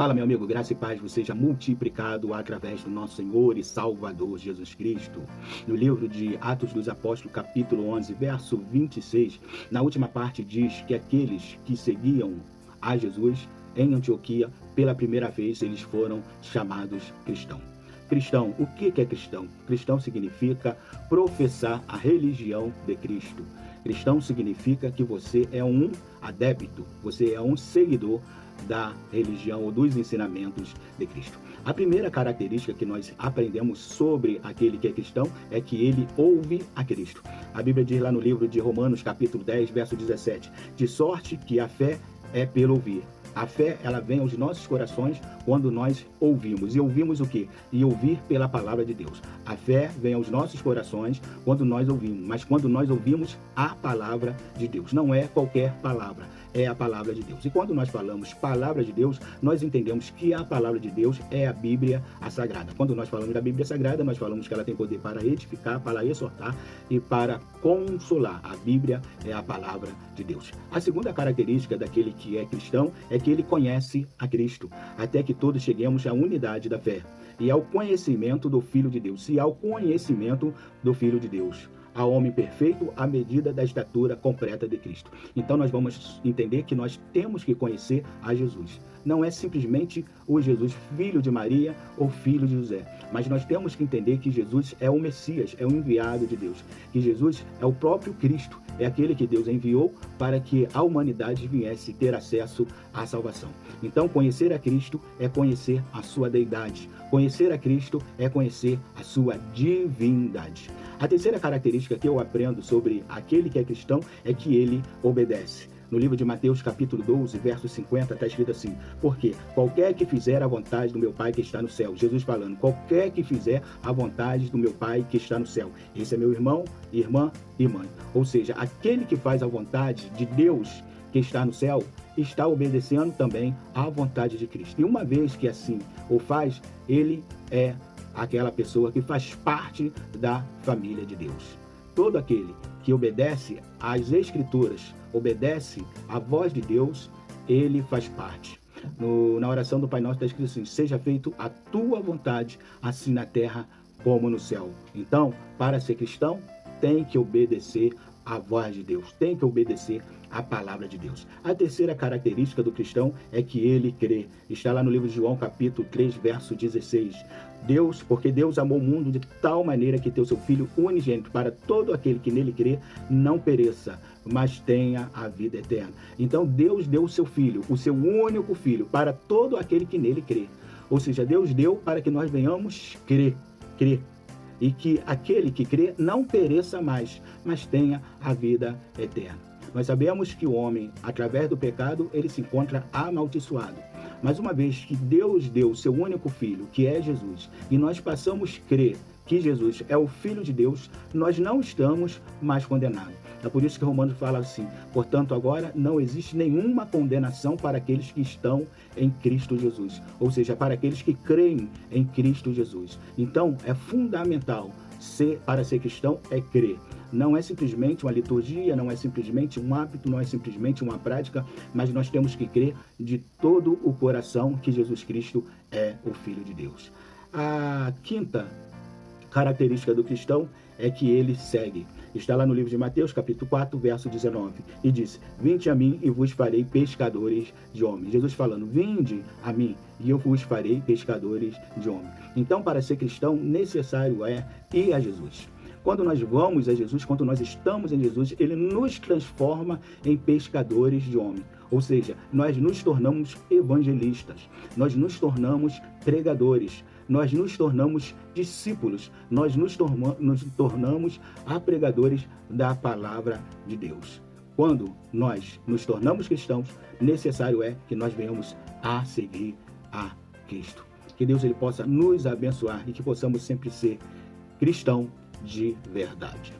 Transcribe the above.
Fala, meu amigo, graça e paz vos seja multiplicado através do nosso Senhor e Salvador Jesus Cristo. No livro de Atos dos Apóstolos, capítulo 11, verso 26, na última parte diz que aqueles que seguiam a Jesus em Antioquia, pela primeira vez, eles foram chamados cristãos. Cristão, o que é cristão? Cristão significa professar a religião de Cristo. Cristão significa que você é um adepto, você é um seguidor da religião ou dos ensinamentos de Cristo. A primeira característica que nós aprendemos sobre aquele que é cristão é que ele ouve a Cristo. A Bíblia diz lá no livro de Romanos, capítulo 10, verso 17, de sorte que a fé é pelo ouvir. A fé, ela vem aos nossos corações quando nós ouvimos. E ouvimos o quê? E ouvir pela palavra de Deus. A fé vem aos nossos corações quando nós ouvimos, mas quando nós ouvimos a palavra de Deus. Não é qualquer palavra, é a palavra de Deus. E quando nós falamos palavra de Deus, nós entendemos que a palavra de Deus é a Bíblia a Sagrada. Quando nós falamos da Bíblia Sagrada, nós falamos que ela tem poder para edificar, para exortar e para consolar. A Bíblia é a palavra de Deus. A segunda característica daquele que é cristão é que ele conhece a Cristo, até que todos cheguemos à unidade da fé e ao conhecimento do Filho de Deus. E ao conhecimento do Filho de Deus, ao homem perfeito à medida da estatura completa de Cristo. Então nós vamos entender que nós temos que conhecer a Jesus. Não é simplesmente o Jesus filho de Maria ou filho de José, mas nós temos que entender que Jesus é o Messias, é o enviado de Deus, que Jesus é o próprio Cristo, é aquele que Deus enviou para que a humanidade viesse ter acesso à salvação. Então conhecer a Cristo é conhecer a sua deidade, conhecer a Cristo é conhecer a sua divindade. A terceira característica que eu aprendo sobre aquele que é cristão é que ele obedece. No livro de Mateus, capítulo 12, verso 50, está escrito assim: porque qualquer que fizer a vontade do meu Pai que está no céu, Jesus falando, qualquer que fizer a vontade do meu Pai que está no céu, esse é meu irmão, irmã e mãe. Ou seja, aquele que faz a vontade de Deus que está no céu, está obedecendo também à vontade de Cristo. E uma vez que assim o faz, ele é aquela pessoa que faz parte da família de Deus. Todo aquele que obedece às Escrituras, obedece à voz de Deus, ele faz parte. Na oração do Pai Nosso está escrito assim: seja feito a tua vontade, assim na terra como no céu. Então, para ser cristão, tem que obedecer à voz de Deus, tem que obedecer à palavra de Deus. A terceira característica do cristão é que ele crê. Está lá no livro de João, capítulo 3, verso 16. Porque Deus amou o mundo de tal maneira que deu seu Filho unigênito para todo aquele que nele crê, não pereça, mas tenha a vida eterna. Então Deus deu o seu Filho, o seu único Filho, para todo aquele que nele crê. Ou seja, Deus deu para que nós venhamos crer. E que aquele que crê não pereça mais, mas tenha a vida eterna. Nós sabemos que o homem, através do pecado, ele se encontra amaldiçoado. Mas uma vez que Deus deu o seu único Filho, que é Jesus, e nós passamos a crer que Jesus é o Filho de Deus, nós não estamos mais condenados. É por isso que Romanos fala assim: portanto, agora não existe nenhuma condenação para aqueles que estão em Cristo Jesus. Ou seja, para aqueles que creem em Cristo Jesus. Então, é fundamental, para ser cristão, é crer. Não é simplesmente uma liturgia, não é simplesmente um hábito, não é simplesmente uma prática, mas nós temos que crer de todo o coração que Jesus Cristo é o Filho de Deus. A quinta característica do cristão é que ele segue. Está lá no livro de Mateus, capítulo 4, verso 19, e diz: vinde a mim e vos farei pescadores de homens. Jesus falando: vinde a mim e eu vos farei pescadores de homens. Então, para ser cristão, necessário é ir a Jesus. Quando nós vamos a Jesus, quando nós estamos em Jesus, ele nos transforma em pescadores de homens. Ou seja, nós nos tornamos evangelistas, nós nos tornamos pregadores, nós nos tornamos discípulos, nós nos tornamos pregadores da palavra de Deus. Quando nós nos tornamos cristãos, necessário é que nós venhamos a seguir a Cristo. Que Deus ele possa nos abençoar e que possamos sempre ser cristão de verdade.